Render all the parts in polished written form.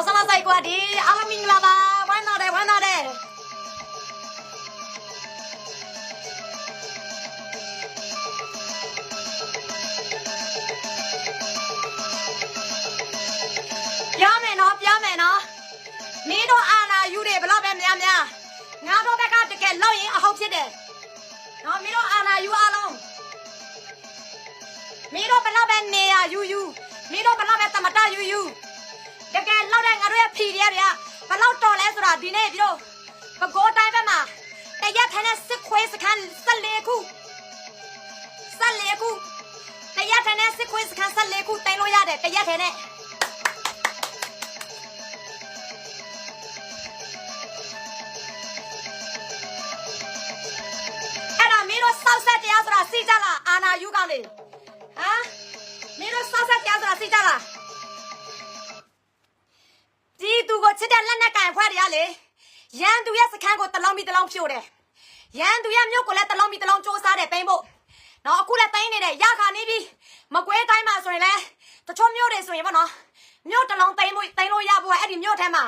နောက်ဆုံးလိုက်ကွာဒီအားလုံးမင်္ဂလာပါဝမ်းသာတယ်ပြောမယ်နော်မင်းတို့အာနာယူတွေဘလောက်ပဲများငါတို့ဘက်ကတကယ်လောက်ရင်အဟုတ်ဖြစ်တယ်နော်မင်းတို့အာနာယူအားလုံးမင်းတို့ဘလောက်ပဲနေရယူမင်းတို့ဘလောက်ပဲတမတယူတကယ်လောက်တဲ့ငါတို့ရဲ့ဖြီတွေဗျာဘလောက်တော်လဲဆိုတာဒီနေ့ပြီးတော့ပကိုးတိုင်းဘက်မှာတရက်ထိုင်တဲ့စစ်ခွေးစခန်း14ခုတရက်ထိုင်တဲ့စစ်ခွေးစခန်း14ခုတင်လို့ရတယ်တရက်ထိုင်တဲ့ဆောက်ဆက်တရားဆိုတာစီကြလားအာနာယူကောင်းလေဟမ်မင်းတို့ဆောက်ဆက်တရားဆိုတာစီကြလားဒီသူကိုချစ်တဲ့လက်နဲ့ကန်ခွဲတရားလေရန်သူရဲ့စခန်းကိုတလုံးပြီးတလုံးဖြို့တယ်ရန်သူရဲ့မြို့ကိုလည်းတလုံးပြီးတလုံးစူးစားတယ်ပိန်းဖို့နော်အခုလည်းတိုင်းနေတယ်ရခါနေပြီမကွေးတိုင်းမှာဆိုရင်လည်းတချို့မြို့တွေဆိုရင်ပေါ့နော်မြို့တလုံးတိုင်းလို့ရဖို့အဲ့ဒီမြို့ထဲမှာ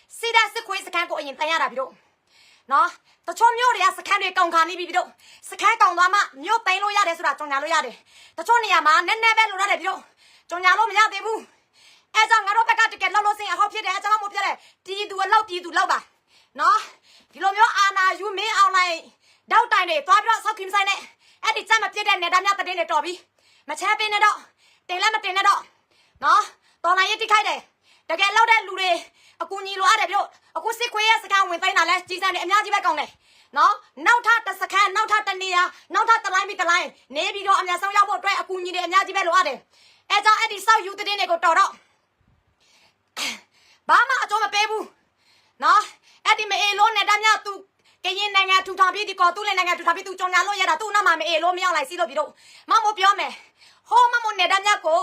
စီတဲ့စစ်ခွေးစခန်းကိုအရင်တိုင်းရတာပြီးတော့နော်တချို့မြို့တွေကစခန်းတွေကောင်းခါနေပြီပြီးတော့စခန်းကောင်းသွားမှမြို့တိုင်းလို့ရတယ်ဆိုတာကြုံညာလို့ရတယ်တချို့နေရာမှာနည်းနည်းပဲလိုရတယ်ပြီးတော့ကြုံညာလို့မရသေးဘူးအဲကြောင့်ငါတို့ဘက်ကတကယ်လှုပ်လို့စင်အဟောက်ဖြစ်တယ်အကြောင်းမို့ပြတယ်တီးသူအလောက်ပါနော်ဒီလိုမျိုးအာနာယူမင်းအောင်လိုက်တောက်တိုင်တွေသွားပြီးတော့ဆောက်ခင်းဆိုင်နဲ့အဲ့ဒီစက်မပြစ်တဲ့နေသားများတတင်းတွေတော်ပြီမချမ်းပင်းနဲ့တော့တင်လည်းမတင်နဲ့တော့နော်တော်လိုက်ရတိခိုက်တယ်တကယ်လှုပ်တဲ့လူတွေအကူညီလိုရတယ်ပြီးတော့အခုစစ်ခွေးရဲ့စခန်းဝင်သိမ်းတာလဲကြီးစံနေအများကြီးပဲကောင်းတယ်နော်နောက်ထပ်တစ်စခန်းနောက်ထပ်တစ်နေရာနောက်ထပ်တစ်လိုင်းပြီးတစ်လိုင်းနေပြီးတော့အများဆုံးရောက်ဖို့အတွက်အကူအညီတွေအများကြီးပဲလိုအပ်တယ်အဲကြောင့်အဲ့ဒီစောက်ယူတဲ့တွေကိုတော်တော့ဘာမှအကျိုးမပေးဘူးနော်အဲ့ဒီမအေလို့နဲ့တမ်းမြသူကရင်နိုင်ငံထူထောင်ပြီးဒီကောသူ့လည်းနိုင်ငံထူထောင်ပြီးသူကြောင်ညာလို့ရတာသူ့နောက်မှာမအေလို့မရောက်လိုက်စီးလို့ပြီးတော့မမို့ပြောမယ်ဟိုမမို့နဲ့တမ်းမြကို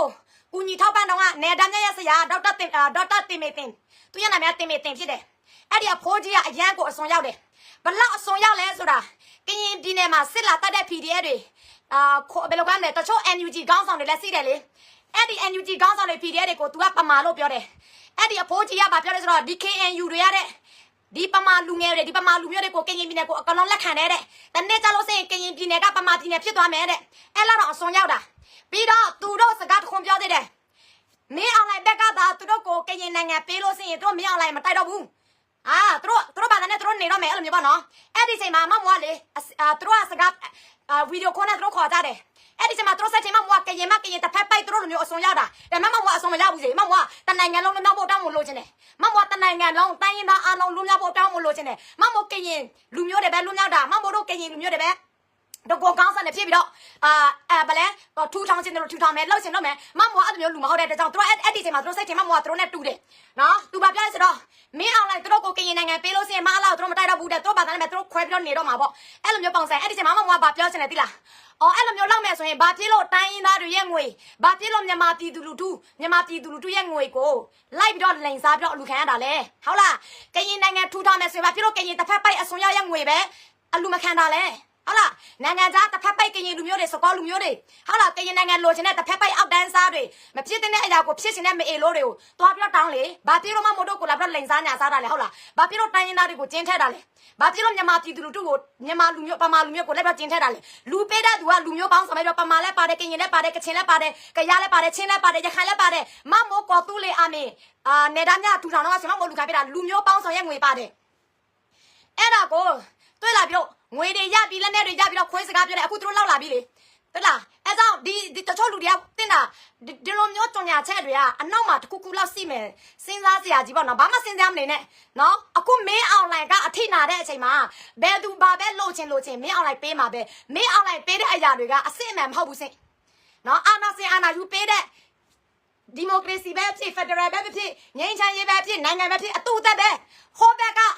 ကူညီထောက်ပံ့တော့ကနေတမ်းမြရဲ့ဆရာဒေါက်တာတင်မေတင်သူရဲ့နာမည်တင်မေတင်ဖြစ်တယ်အဲ့ဒီအဖိုးကြီးကအရန်ကိုအစွန်ရောက်တယ်ဘလောက်အစွန်ရောက်လဲဆိုတာကရင်ပြည်နယ်မှာစစ်လာတတ်တဲ့ PDF တွေဘယ်လိုကမ်းလဲတချို့ NUG ခေါင်းဆောင်တွေလည်းစီးတယ်လေအဲ့ဒီ NUG ခေါင်းဆောင်တွေ PDF တွေကို तू ကပမာလို့ပြောတယ်အဲ့ဒီအဖိုးကြီးကဘာပြောလဲဆိုတော့ဒီ KNU တွေရတဲ့ဒီပမာလူငယ်တွေဒီပမာလူမျိုးတွေကိုကရင်ပြည်နယ်ကိုအကလုံးလက်ခံနေတဲ့တနေ့ကျလို့စရင်ကရင်ပြည်နယ်ကပမာပြည်နယ်ဖြစ်သွားမယ်တဲ့အဲ့လောက်တော့အစွန်ရောက်တာပြီးတော့သူတို့စကားတခွန်ပြောသေးတယ်မင်းအောင်လိုက်ဘက်ကသာသူတို့ကိုကရင်နိုင်ငံပေးလို့စရင်သူတို့မင်းအောင်လိုက်မတိုက်တော့ဘူးသူတို့ဘာသာနဲ့သူတို့နေတော့မယ်အဲ့လိုမျိုးပေါ့နော်အဲ့ဒီချိန်မှာမမွားလေသူတို့ကစကားဗီဒီယိုခေါ်နဲ့သူတို့ခေါ်ကြတယ်အဲ့ဒီချိန်မှာသူတို့ဆက်ချိန်မမွားကရင်တစ်ဖက်ပိုက်သူတို့လိုမျိုးအစွန်ရောက်တာဒါမမွားအစွန်မရောက်ဘူးစေမမွားတနိုင်ငံလုံးလွတ်မြောက်ဖို့တောင်းမလို့ခြင်းတယ်မမွားတနိုင်ငံလုံးတိုင်းရင်းသားအားလုံးလွတ်မြောက်ဖို့တောင်းမလို့ခြင်းတယ်မမွားကရင်လူမျိုးတွေပဲလွတ်မြောက်တာမမွားတို့ကရင်လူမျိုးတွေပဲတော့ကိုကောင်းစံနဲ့ဖြစ်ပြီးတော့ဗလဲထူထောင်ခြင်းတို့ထူထောင်မယ်လှုပ်ရှင်လုပ်မယ်မမွားအဲ့လိုမျိုးလူမဟုတ်တဲ့တကြောင်သူတို့အဲ့ဒီချိန်မှာသူတို့စိတ်ချိန်မမွားသူတို့နဲ့တူတယ်နော်သူဘာပြောလဲဆိုတော့မင်းအောင်လိုက်သူတို့ကိုကရင်နိုင်ငံပေးလို့စင်မအားလောက်သူတို့မတိုက်တော့ဘူးတဲ့သူတို့ဘာသာနဲ့သူတို့ခွဲပြီးတော့နေတော့မှာပေါ့အဲ့လိုမျိုးပုံစံအဲ့ဒီချိန်မှာမမွားဘာပြောချင်လဲသိလားအဲ့လိုမျိုးလုပ်မယ်ဆိုရင်ဘာဖြစ်လို့တိုင်းရင်းသားတွေရဲ့ငွေဘာဖြစ်လို့မြန်မာပြည်သူလူထုရဲ့ငွေကိုလိုက်ပြီးတော့လိန်စားပြီးတော့အလူခံရတာလဲဟုတ်လားကရင်နိုင်ငံထူထောင်မယ်ဆိုရင်ဘာဖြစ်လို့ကရင်တစ်ဖက်ပိုက်အစွန်ရောက်ရဲ့ငွေပဲအလူမခံတာလဲဟုတ်လားနိုင်ငံသားတစ်ဖက်ပိုက်ကရင်လူမျိုးတွေစကောလူမျိုးတွေဟုတ်လားကရင်နိုင်ငံလိုချင်တဲ့တစ်ဖက်ပိုက်အောက်တန်းစားတွေမဖြစ်တဲ့အရာကိုဖြစ်ချင်တဲ့မအေလို့တွေကိုတွားပြီးတော့တောင်းလေဘာဖြစ်လို့မမို့တို့ကိုလာပြီးတော့လိန်စားညာစားတာလဲဟုတ်လားဘာဖြစ်လို့တိုင်းရင်းသားတွေကိုကျင်းထက်တာလဲဘာဖြစ်လို့မြန်မာပြည်သူလူထုကိုမြန်မာလူမျိုးပမာလူမျိုးကိုလည်းပြီးတော့ကျင်းထက်တာလဲလူပေးတဲ့သူကလူမျိုးပေါင်းဆောင်ပြီးတော့ပမာလည်းပါတယ်ကရင်လည်းပါတယ်ကချင်လည်းပါတယ်ကရလည်းပါတယ်ချင်းလည်းပါတယ်ရခိုင်လည်းပါတယ်မမို့ကောသူလေအမေနေသားများထူထောင်တော့ဆိုမှမဟုတ်လူခိုင်းပြတာလူမျိုးပေါင်းဆောင်ရဲ့ငွေပါတယ်အဲ့ဒါကိုတွေ့လာပြီးတော့ငွေတွေရပြီးလက်နဲ့တွေရပြီးတော့ခွေးစကားပြောတယ်အခုသူတို့လောက်လာပြီလေဟုတ်လားအဲကြောင့်ဒီတချို့လူတွေကတင်တာဒီလိုမျိုးကြုံညာချက်တွေကအနောက်မှာတခုခုလောက်စီမယ်စဉ်းစားစရာကြီးပေါ့နော်ဘာမှစဉ်းစားမနေနဲ့နော်အခုမင်းအွန်လိုင်းကအထိနာတဲ့အချိန်မှာဘယ်သူဘာပဲလိုချင်မင်းအွန်လိုင်းပေးမှာပဲမင်းအွန်လိုင်းပေးတဲ့အရာတွေကအစစ်အမှန်မဟုတ်ဘူးစင်နော်အာနာယူပေးတဲ့ဒီမိုကရေစီပဲဖြစ်ဖက်ဒရယ်ပဲဖြစ်ငြိမ်းချမ်းရေးပဲဖြစ်နိုင်ငံပဲဖြစ်အတူတက်ပဲဟိုဘက်က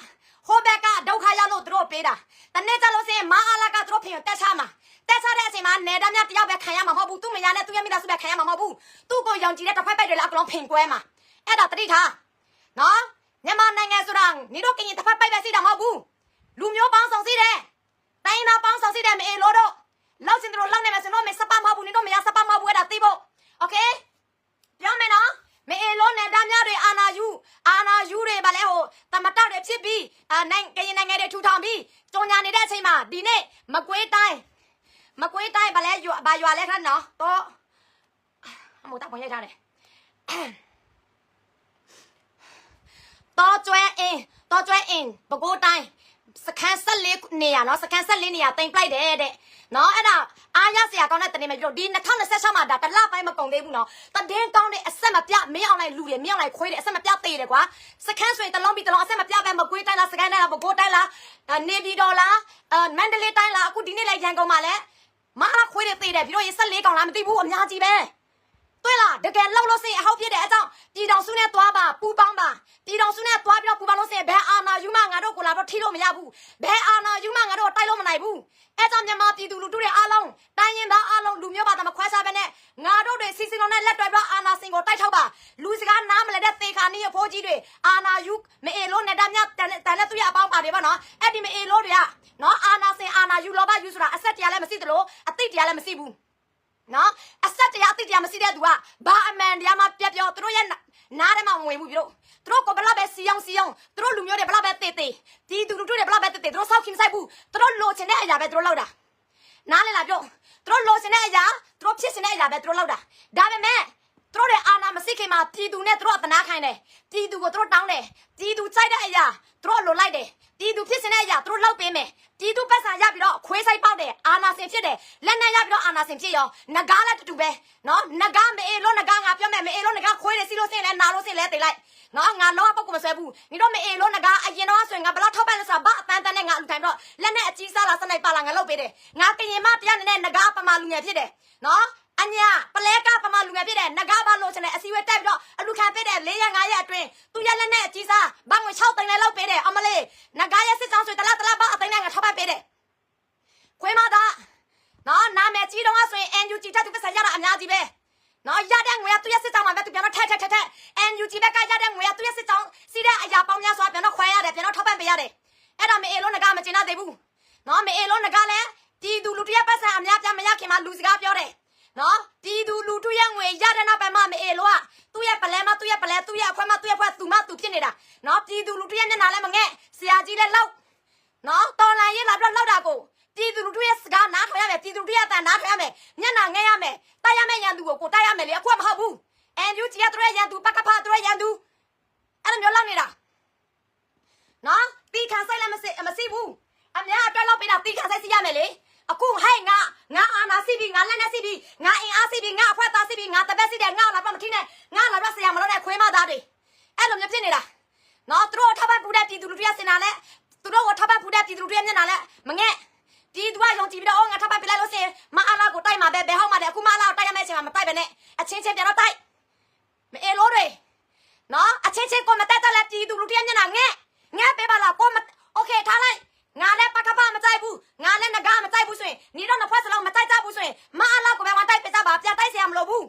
ဒုက္ခရောက်လို့သူတို့ပေးတာတနေ့ကျလို့စရင်မအားလာကသူတို့ဖေတက်ချမှာတက်ချတဲ့အချိန်မှာနေသားများတယောက်ပဲခံရမှာမဟုတ်ဘူးသူ့မယားနဲ့သူ့ရဲ့မိသားစုပဲခံရမှာမဟုတ်ဘူးသူ့ကိုယုံကြည်တဲ့တစ်ဖက်ပိုက်တွေလည်းအကုန်လုံးဖင်ကွဲမှာအဲ့ဒါတတိထားနော်မြန်မာနိုင်ငံဆိုတာနေတော့ကရင်တစ်ဖက်ပိုက်ပဲစီးတာမဟုတ်ဘူးလူမျိုးပေါင်းဆောင်စီးတယ်တိုင်းသားပေါင်းဆောင်စီးတယ်မအေလို့တော့လောက်စင်တို့လောက်နေမယ်ဆိုတော့မစပမဟုတ်ဘူးနေတော့မရစပမဟုတ်ဘူးအဲ့ဒါသိဖို့โอเคပြောမယ်နော်မအေလို့နဲ့သားများတွေအာနာ လေးတိုင်းဗလဲရွာလဲခဏနော်တော့အမို့တောက်ပေါ်ရိုက်ထားတယ်တော့ကျွဲအင်းဘကိုးတိုင်းစခန်း14နေရနော်စခန်း14နေရတင်ပလိုက်တယ်တဲ့နော်အဲ့ဒါအားရစရာကောင်းတဲ့တင်နေမယ်ပြီးတော့ဒီ2026မှာဒါတလပိုင်းမကုန်သေးဘူးနော်တည်င်းကောင်းတဲ့အဆက်မပြမင်းအောင်လိုက်လူတွေမင်းအောင်လိုက်ခွေးတယ်အဆက်မပြသေးတယ်ကွာစခန်းဆိုရင်တလုံးပြီးတလုံးအဆက်မပြပဲမကွေးတိုင်းလားစခန်းတိုင်းလားဘကိုးတိုင်းလားနေပြည်တော်လားမန္တလေးတိုင်းလားအခုဒီနေ့လည်းရန်ကုန်မှာလည်းမအားခွေးတွေသေးတယ်ပြီးတော့ရေ14ကောင်လားမသိဘူးအများကြီးပဲတွေ့လားတကယ်လောက်လို့စင်အဟောက်ဖြစ်တဲ့အကြောင်းပြည်တော်စုနဲ့သွားပါပူပေါင်းပါပြည်တော်စုနဲ့သွားပြီးတော့ပူပေါင်းလို့စင်ဘယ်အာနာယူမငါတို့ကိုလာတော့ထိလို့မရဘူးဘယ်အာနာယူမငါတို့တိုက်လို့မနိုင်ဘူးအဲကြောင့်မြန်မာပြည်သူလူထုတွေအားလုံးတိုင်းရင်သားအားလုံးလူမျိုးဘာသာမခွဲခြားဘဲနဲ့ငါတို့တွေစီစဉ်လုံးနဲ့လက်တွဲပြီးအာနာစင်ကိုတိုက်ထောက်ပါလူစကားနားမလဲတဲ့သေခါနီးရဖိုးကြီးတွေအာနာယူမအေလို့နဲ့တမ်းမြတန်လက်သူရအပေါင်းပါတယ်ဗောနော်အဲ့ဒီမအေလို့တွေကနော်အာနာစင်အာနာယူလောဘယူဆိုတာအဆက်တရားလည်းမရှိသလိုအသိတရားလည်းမရှိဘူးနော်အဆက်တရားအသိတရားမရှိတဲ့သူကဘာအမှန်တရားမှပြက်ပြောသူတို့ရဲ့နားထဲမှာဝင်မှုပြီးတော့သူတို့ကိုဘလောက်ပဲစီအောင်သူတို့လူမျိုးတွေဘလောက်ပဲတေးဒီသူလူတွေဘလောက်ပဲတေးသူတို့စောက်ခင်ဆိုင်ဘူးသူတို့လိုချင်တဲ့အရာပဲသူတို့လောက်တာနားလေလာပြောသူတို့လိုချင်တဲ့အရာသူတို့ဖြစ်ချင်တဲ့အရာပဲသူတို့လောက်တာဒါပေမဲ့သူတို့ရဲ့အာနာမရှိခင်မှာပြည်သူနဲ့သူတို့အတနာခိုင်းတယ်ပြည်သူကိုသူတို့တောင်းတယ်ပြည်သူကြိုက်တဲ့အရာသူတို့လိုလိုက်တယ်ပြည်သူဖြစ်ချင်တဲ့အရာသူတို့လောက်ပေးမယ်ပြည်သူပတ်စံရပြီးတော့ခွေးဆိုင်ပေါက်တယ်အာနာစင်ဖြစ်တယ်လက်နဲ့ရပြီးတော့အာနာစင်ဖြစ်ရောငကားလည်းတူပဲနော်ငကားမအေလို့ငကားငါပြောမယ်မအေလို့ငကားခွေးတယ်စီလို့စင်လဲနာလို့စင်လဲတိတ်လိုက်နော်ငါလောကပုတ်ကိုမဆွဲဘူးညီတော့မအေလို့ငကားအရင်တော့ဆိုရင်ငါဘလောက်ထောက်ပံ့လဲဆိုတာဘာအတန်းတန်းနဲ့ငါအလူတိုင်းတော့လက်နဲ့အကြီးစားလားစနိုက်ပါလားငါလုပ်ပေးတယ်ငါကရင်မတရားနဲ့ငကားပမာလူငယ်ဖြစ်တယ်နော်အညာပလဲကပမာလူငယ်ဖြစ်တယ်ငကားဘာလို့ချင်လဲအစီဝဲတက်ပြီးတော့အလူခံပေးတယ်4ရက်5ရက်အတွင်းသူရလက်နဲ့အကြီးစားဘာငွေ6သိန်းလဲလောက်ပေးတယ်အမလေးငကားရဲ့စစ်ကြောင်းဆိုတလားဘာအသိန်းနဲ့ငါထောက်ပံ့ပေးတယ်ခွေးမသားနော်နာမည်ကြီးတော့ဆိုရင် NUG တက်သူပတ်စံရတာအများကြီးပဲနော်ရတဲ့ငွေကသူရဲ့စစ်ကြောင်းမှာပဲသူပြန်တော့ထက် NUG ဘက်ကရတဲ့ငွေကသူရဲ့စစ်ကြောင်းစီးတဲ့အရာပေါင်းများစွာပြန်တော့ခွဲရတယ်ပြန်တော့ထောက်ပံ့ပေးရတယ်အဲ့ဒါမအေလို့ငကားမကျင်တော့သေးဘူးနော်မအေလို့ငကားလည်းပြည်သူလူထုရဲ့ပတ်စံအများပြမရခင်မှာလူစကားပြောတယ်နော်ပြည်သူလူထုရဲ့ငွေရတဲ့နောက်ပိုင်းမှာမအေလို့ကသူ့ရဲ့ပလဲမသူ့ရဲ့ပလဲသူ့ရဲ့အဖွဲမသူ့ရဲ့ဖွဲသူမသူဖြစ်နေတာနော်ပြည်သူလူထုရဲ့မျက်နှာလည်းမငဲ့ဆရာကြီးလည်းလောက်နော်တော်လိုင်းရေးလာပြီးတော့လောက်တာကိုပြည်သူလူထုရဲ့စကားနားထောင်ရမယ်ပြည်သူလူထုရဲ့အတန်နားထောင်ရမယ်မျက်နှာငဲရမယ်တိုက်ရမယ်ရန်သူကိုတိုက်ရမယ်လေအခုကမဟုတ်ဘူးNUGကသူရဲ့ရန်သူပကဖသူရဲ့ရန်သူအဲ့လိုမျိုးလောက်နေတာနော်တီခံဆိုင်လည်းမရှိဘူးအများအတွက်လောက်ပေးတာတီခံဆိုင်စီရမယ်လေအခုဟဲ့ငါအာနာစီပြီးငါလက်နဲ့စီပြီးငါအင်အားစီပြီးငါအဖွဲသားစီပြီးငါတပတ်စီတဲ့ငါလာတော့မထင်းနဲ့ငါလာတော့ဆရာမလို့တဲ့ခွေးမသားတွေအဲ့လိုမျိုးဖြစ်နေတာနော်သူတို့ထပ်ပတ်ပူတဲ့ပြည်သူလူထုရဲ့စင်နာနဲ့သူတို့ကိုထပ်ပတ်ပူတဲ့ပြည်သူလူထုရဲ့မျက်နှာနဲ့မငဲ့ပြည်သူကယုံကြည်ပြီးတော့ငါထပ်ပတ်ပြလိုက်လို့စင်မအားလားကိုတိုက်မှာပဲဘယ်ဟောက်မှာတဲ့အခုမအားလားကိုတိုက်ရမယ့်အချိန်မှာမတိုက်ပဲနဲ့အချင်းချင်းပြန်တော့တိုက်မအေလို့တွေနော်အချင်းချင်းကိုမတိုက်တော့လဲပြည်သူလူထုရဲ့မျက်နှာငဲ့ပေးပါလားကိုမโอเคထားလိုက်ငါလည်းပကပမကြိုက်ဘူးငါလည်းငကားမကြိုက်ဘူးဆိုရင်ညီတော့နှစ်ဖွဲ့စလုံးမကြိုက်ကြဘူးဆိုရင်မအားလားကိုပဲဝန်တိုက်ပြကြပါပြန်တိုက်เสียမလို့ဘူး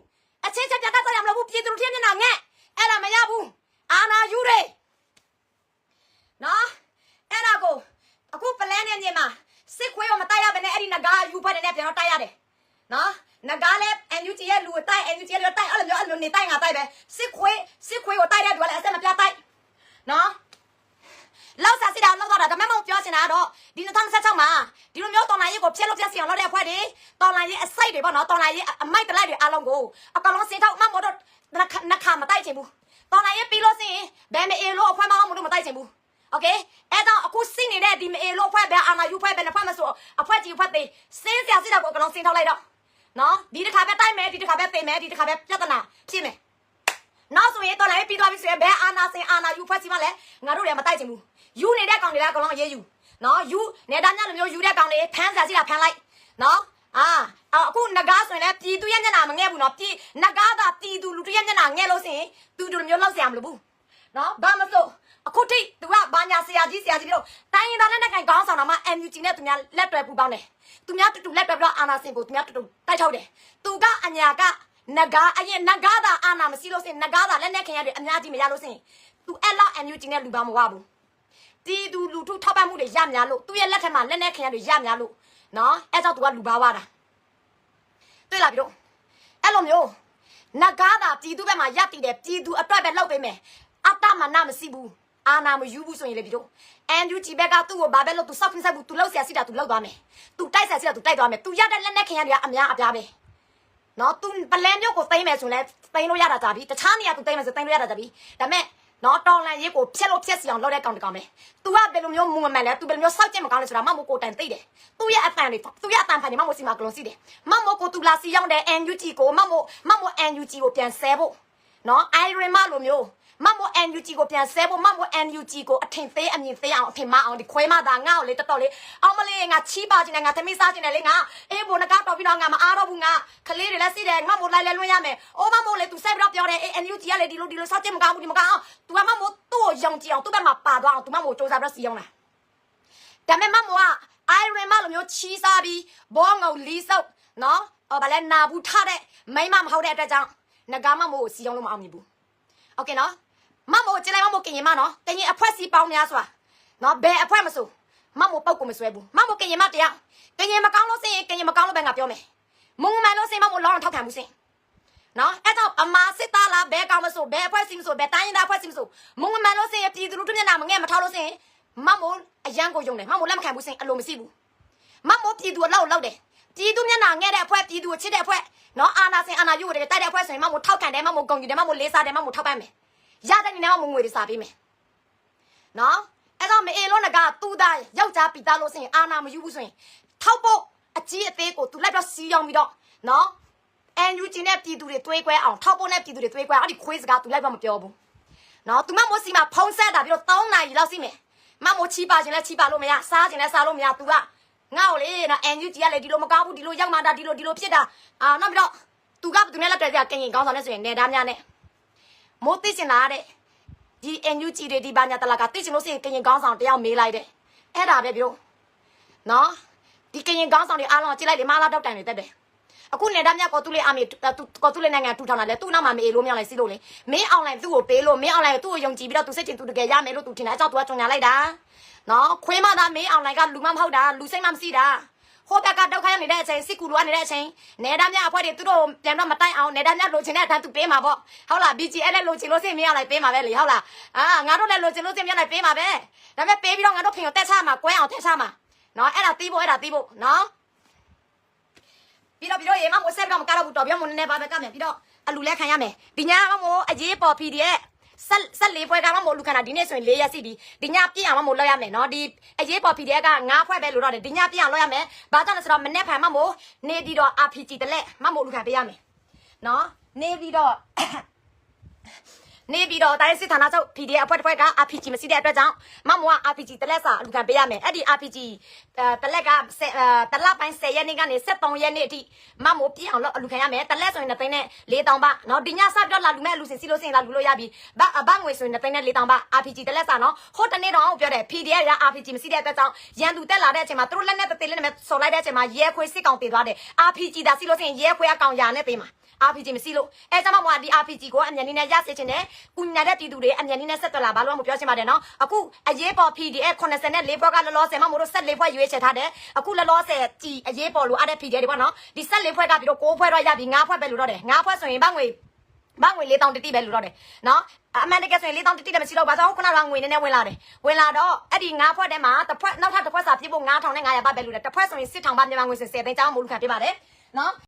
အချင်းချင်းပြန်တိုက်ရမလို့ဘူးပြည်သူလူထုရဲ့မျက်နှာငဲ့အဲ့ဒါမရဘူးအာနာယူတွေနော်အဲ့ဒါကိုအခုပလန်နဲ့ညီမစစ်ခွေးကိုမတိုက်ရဘဲနဲ့အဲ့ဒီငကားယူဖတ်တဲ့နဲ့ပြန်တော့တိုက်ရတယ်နော်ငကားလည်း NUG ရဲ့လူကိုတိုက် NUG ရဲ့လူတိုက်အဲ့လိုနေတိုက်ငါတိုက်ပဲစစ်ခွေးကိုတိုက်တဲ့သူကလည်းအစက်မပြတိုက်နော်လောက်စားစစ်တာလောက်တော့ဒါမှမဟုတ်ပြောချင်တာတော့ဒီ2026မှာဒီလိုမျိုးတော်လိုင်းရေးကိုဖျက်လို့ဖျက်စီအောင်လုပ်တဲ့အဖွဲ့တွေတော်လိုင်းရေးအစိုက်တွေပေါ့နော်တော်လိုင်းရေးအမိုက်တလိုက်တွေအားလုံးကိုအကောင်လုံးစင်ထောက်မှမတော့နှခါမတိုက်ချင်ဘူးတော်လိုင်းရေးပြီးလို့စင်ဘယ်မအေလို့အဖွဲ့မအောင်မလို့မတိုက်ချင်ဘူးโอเคအဲ့တော့အခုစိနေတဲ့ဒီမအေလို့အဖွဲ့ပဲအာနာယူအဖွဲ့ပဲနှစ်ဖွဲ့မဆိုအဖွဲ့ကြီးအဖွဲ့သေးစင်းစရာစစ်တာကိုအကောင်လုံးစင်ထောက်လိုက်တော့နော်ဒီတစ်ခါပဲတိုက်မယ်ဒီတစ်ခါပဲသိမယ်ဒီတစ်ခါပဲပြဿနာဖြစ်မယ်နောက်ဆိုရင်တော်လိုင်းပြီးသွားပြီဆိုရင်ဘယ်အာနာစင်အာနာယူဖွဲ့စီမလဲငါတို့တွေမတိုက်ချင်ဘူးယူနေတဲ့ကောင်တွေကအကောင်လုံးရေးယူနော်ယူနေတာညလိုမျိုးယူတဲ့ကောင်တွေဖမ်းစားစီတာဖမ်းလိုက်နော်အခုငကားဆိုရင်လည်းပြည်သူရဲ့မျက်နှာမငဲ့ဘူးနော်ပြည်ငကားကပြည်သူလူတွေရဲ့မျက်နှာငဲ့လို့ဆိုရင်သူတို့မျိုးလောက်ဆရာမလို့ဘူးနော်ဘာမလို့အခုထိသူကဘာညာဆရာကြီးပြီးတော့တိုင်းရင်းသားနဲ့ခိုင်ခေါင်းဆောင်တာမှ NUG နဲ့သူများလက်တွဲပူပေါင်းတယ်သူများတူလက်တွဲပြီးတော့အာနာစင်ကိုသူများတူတိုက်ထုတ်တယ်သူကအညာကငကားအရင်ငကားသာအာနာမရှိလို့ဆိုရင်ငကားသာလက်နဲ့ခင်ရတယ်အများကြီးမရလို့ဆိုရင်သူအဲ့လောက် NUG နဲ့လူပါမဝဘူးတီသူလူထုထောက်ပံ့မှုတွေရများလို့သူ့ရဲ့လက်ထက်မှာလက်နဲ့ခင်ရတွေရများလို့နော်အဲ့ကြောင့်သူကလူပါဝါတာတွေ့လာပြီတော့အဲ့လိုမျိုးငကားသာတီသူဘက်မှာရတည်တယ်တီသူအတွက်ပဲလောက်ပေးမယ်အတ္တမနမရှိဘူးအာနာမယူဘူးဆိုရင်လေပြီတော့ NUG ဘက်ကသူ့ကိုဘာပဲလို့သူစောက်ဖိစက်ဘူးသူလောက်ဆရာစီတာသူလောက်သွားမယ်သူတိုက်ဆရာစီတာသူတိုက်သွားမယ်သူရတဲ့လက်နဲ့ခင်ရတွေကအများအပြားပဲနော်သူပလန်မျိုးကိုသိမ်းမယ်ဆိုလဲသိမ်းလို့ရတာကြပြီတခြားနေရာသူသိမ်းမယ်ဆိုသိမ်းလို့ရတာကြပြီဒါပေမဲ့နော်တော်လန်ရေးကိုဖျက်လို့ဖျက်စီအောင်လုပ်တဲ့ကောင်တကောင်ပဲ तू ကဘယ်လိုမျိုးမူမမှန်လဲ तू ဘယ်လိုမျိုးစောက်ကျင်မကောင်းလဲဆိုတာမမို့ကိုတိုင်သိတယ် तू ရဲ့အတန်တွေ तू ရဲ့အတန်ဖိုင်တွေမမို့စီမှာကလုံးစီတယ်မမို့ကို तू လာစီရောက်တဲ့ NUG ကိုမမို့ NUG ကိုပြန်ဆဲဖို့နော် Iron မလိုမျိုးမမို့ NUG ကိုပြန်ဆဲဖို့မမို့ NUG ကိုအထင်သေးအမြင်သေးအောင်အထင်မအောင်ဒီခွဲမသာငါ့ကိုလေတော်တော်လေးအောင်မလေးငါချီးပါခြင်းနဲ့ငါသမီးစားခြင်းနဲ့လေငါအေးဘိုနကတော့ပြီးတော့ငါမအားတော့ဘူးငါခလေးတွေလည်းစီးတယ်မမို့လိုက်လဲလွှင့်ရမယ်အိုးမမို့လေ तू ဆက်ပြီးတော့ပြောတယ် NUG ကလေဒီလိုစောက်ကျင်မကောင်းဘူးဒီမကောင်းအောင် तू ကမမို့သူ့ကိုယုံကြည်အောင်သူ့ဘက်မှာပါသွားအောင် तू မမို့စူးစမ်းပြီးတော့စီအောင်လားဒါပေမဲ့မမို့က Iron မလိုမျိုးချီးစားပြီးဘောငုံလီးဆုပ်နော်ဗာလဲနာဘူးထားတဲ့မိမမဟုတ်တဲ့အတွက်ကြောင့်ငကားမမို့ကိုစီအောင်လို့မအောင်မြင်ဘူးโอเคနော်မမို့ကျလိုက်မမို့ကရင်မနော်ကရင်အဖွဲစီပေါင်းများစွာနော်ဘယ်အဖွဲမဆိုမမို့ပုတ်ကိုမဆွဲဘူးမမို့ကရင်မတရားကရင်မကောင်းလို့စင်ကရင်မကောင်းလို့ပဲငါပြောမယ်မုံမှန်လို့စင်မမို့လောင်းထောက်ခံမှုစင်နော်အဲ့တော့အမာစစ်သားလားဘဲကောင်းမဆိုဘဲအဖွဲစီမဆိုဘဲတိုင်းသားအဖွဲစီမဆိုမုံမှန်လို့စင်ပြည်သူလူထုမျက်နှာမငဲ့မထောက်လို့စင်မမို့အရန်ကိုယုံတယ်မမို့လက်မခံဘူးစင်အလိုမရှိဘူးမမို့ပြည်သူလောက်တယ်ပြည်သူမျက်နှာငဲ့တဲ့အဖွဲပြည်သူကိုချစ်တဲ့အဖွဲနော်အာနာစင်အာနာယူတယ်တိုက်တဲ့အဖွဲဆိုရင်မမို့ထောက်ခံတယ်မမို့ဂုဏ်ယူတယ်မမို့လေးစားတယ်မမို့ထောက်ပံ့မယ်ရတဲ့နေနဲ့မငွေတွေစားပေးမယ်နော်အဲ့တော့မအေးလို့ငါကသူ့သားယောက်ျားပီသားလို့ဆိုရင်အာနာမယူဘူးဆိုရင်ထောက်ဖို့အကြီးအသေးကိုသူလိုက်တော့စီးရောက်ပြီးတော့နော် NUG နဲ့ပြည်သူတွေတွေးခွဲအောင်ထောက်ဖို့နဲ့ပြည်သူတွေတွေးခွဲအောင်အဲ့ဒီခွေးစကားသူလိုက်တော့မပြောဘူးနော်သူမမိုးစီမှာဖုံးဆက်တာပြီးတော့3နာရီလောက်စီမယ်မမိုးချီပါခြင်းလဲချီပါလို့မရစားခြင်းလဲစားလို့မရသူကငါ့ကိုလေနော် NUG ကလေဒီလိုမကောင်းဘူးဒီလိုရောက်မှတာဒီလိုဖြစ်တာနောက်ပြီးတော့သူကဘယ်သူနဲ့လက်တွေ့ကြကင်ရင်ကောင်းဆောင်လဲဆိုရင်နေသားများနဲ့မိုးသိချင်လားတဲ့ဒီ NUG တွေဒီဘာညာတလာကသိချင်လို့ရှိရင်ကရင်ကောင်းဆောင်တယောက်မေးလိုက်တဲ့အဲ့ဒါပဲပြောနော်ဒီကရင်ကောင်းဆောင်တွေအားလုံးကြည့်လိုက်လေမလားတောက်တိုင်တွေတက်တယ်အခုနေသားများကောသူလေးအမေကောသူလေးနိုင်ငံထူထောင်တာလေသူ့နောက်မှာမေးလို့မရလိုက်စီလို့လေမင်းအောင်လိုက်သူ့ကိုပေးလို့မင်းအောင်လိုက်သူ့ကိုယုံကြည်ပြီးတော့သူစိတ်ချသူတကယ်ရမယ်လို့သူထင်တာအကြောက်သူကကြုံညာလိုက်တာနော်ခွေးမသားမင်းအောင်လိုက်ကလူမမဟုတ်တာလူစိတ်မမရှိတာဟိုဘက်ကတောက်ခိုင်းနေတဲ့အချိန်စစ်ကူလိုနေတဲ့အချိန်နေသားများအဖွဲ့တွေသူတို့ပြန်တော့မတိုက်အောင်နေသားများလိုချင်တဲ့အတိုင်းသူပေးမှာပေါ့ဟုတ်လား BGL လည်းလိုချင်လို့စိတ်မရလိုက်ပေးမှာပဲလေဟုတ်လားငါတို့လည်းလိုချင်လို့စိတ်မရလိုက်ပေးမှာပဲဒါပေမဲ့ပေးပြီးတော့ငါတို့ဖင်ကိုတက်ချမှာကွဲအောင်တက်ချမှာနော်အဲ့ဒါတီးဖို့နော်ပြီးတော့ရေမမိုးဆက်ပြီးတော့မကားတော့ဘူးတော်ပြောမနေပါပဲကမယ်ပြီးတော့အလူလဲခံရမယ်ဒီညမမိုးအရေးပေါ် PDF ဆက်လေးဖွဲကမမို့လူခန္ဓာဒီနေ့ဆိုရင်4ရက်စီပြီဒီညပြည့်အောင်မမို့လောက်ရမယ်နော်ဒီအရေးပေါ် PDF က9ဖွဲပဲလို့တော့တယ်ဒီညပြည့်အောင်လောက်ရမယ်ဘာကြောင့်လဲဆိုတော့မနေ့ဖန်မမို့နေပြီးတော့ RPG တလက်မမို့လူခန္ဓာပေးရမယ်နော်နေပြီးတော့တိုင်းစစ်ဌာနချုပ် PDF အဖွဲ့က RPG မရှိတဲ့အတွက်ကြောင့်မမို့က RPG တလက်စာလူခံပေးရမယ်အဲ့ဒီ RPG တလက်ကတလပိုင်း10ရက်နေ့ကနေ73ရက်နေ့အထိမမို့ပြည့်အောင်လို့လူခံရမယ်တလက်ဆိုရင်2သိန်းနဲ့4000ပါနော်ဒီညစပြီးတော့လာလူမဲ့လူစင်စီလို့စင်လာလူလို့ရပြီဘာငွေဆိုရင်2သိန်းနဲ့4000ပါ RPG တလက်စာနော်ဟိုတနေ့တော့ပြောတယ် PDF က RPG မရှိတဲ့အတွက်ကြောင့်ရန်သူတက်လာတဲ့အချိန်မှာသူတို့လက်နဲ့တသေးလေးနဲ့ဆော်လိုက်တဲ့အချိန်မှာရဲခွေးစစ်ကောင်တေသွားတယ် RPG ဒါစီလို့စင်ရဲခွေးအကောင်ရာနဲ့ပေးမှာRPG မရှိလို့အဲကြောင့်မှဒီ RPG ကိုအမြန်နည်းနဲ့ရစေချင်တယ်။ကုညာတဲ့ပြည်သူတွေအမြန်နည်းနဲ့ဆက်သွယ်လာဘာလို့မှမပြောချင်ပါတယ်နော်။အခုအရေးပေါ် PDF 84ဘွက်ကလောလောဆယ်မှမို့လို့14ဘွက်ရွေးချယ်ထားတယ်။အခုလောလောဆယ်ကြည်အရေးပေါ်လို့အားတဲ့ PDF တွေပေါ့နော်။ဒီ14ဘွက်ကပြီးတော့6ဘွက်တော့ရပြီ9ဘွက်ပဲလို့တော့တယ်။9ဘွက်ဆိုရင်ဘာငွေ4000တိတိပဲလို့တော့တယ်နော်အမှန်တကယ်ဆိုရင်4000တိတိလည်းမရှိတော့ဘာလို့ခုနကငွေနည်းနည်းဝင်လာတယ်ဝင်လာတော့အဲ့ဒီ9ဘွက်ထဲမှာတစ်ဘွက်နောက်ထပ်တစ်ဘွက်စာပြည့်ဖို့9500ပါပဲလို့တယ်တစ်ဘွက်ဆိုရင်1000ပါမြန်မာငွေ10သိန်းကျောင်းမို့လို့ခံပြပါတယ်နော်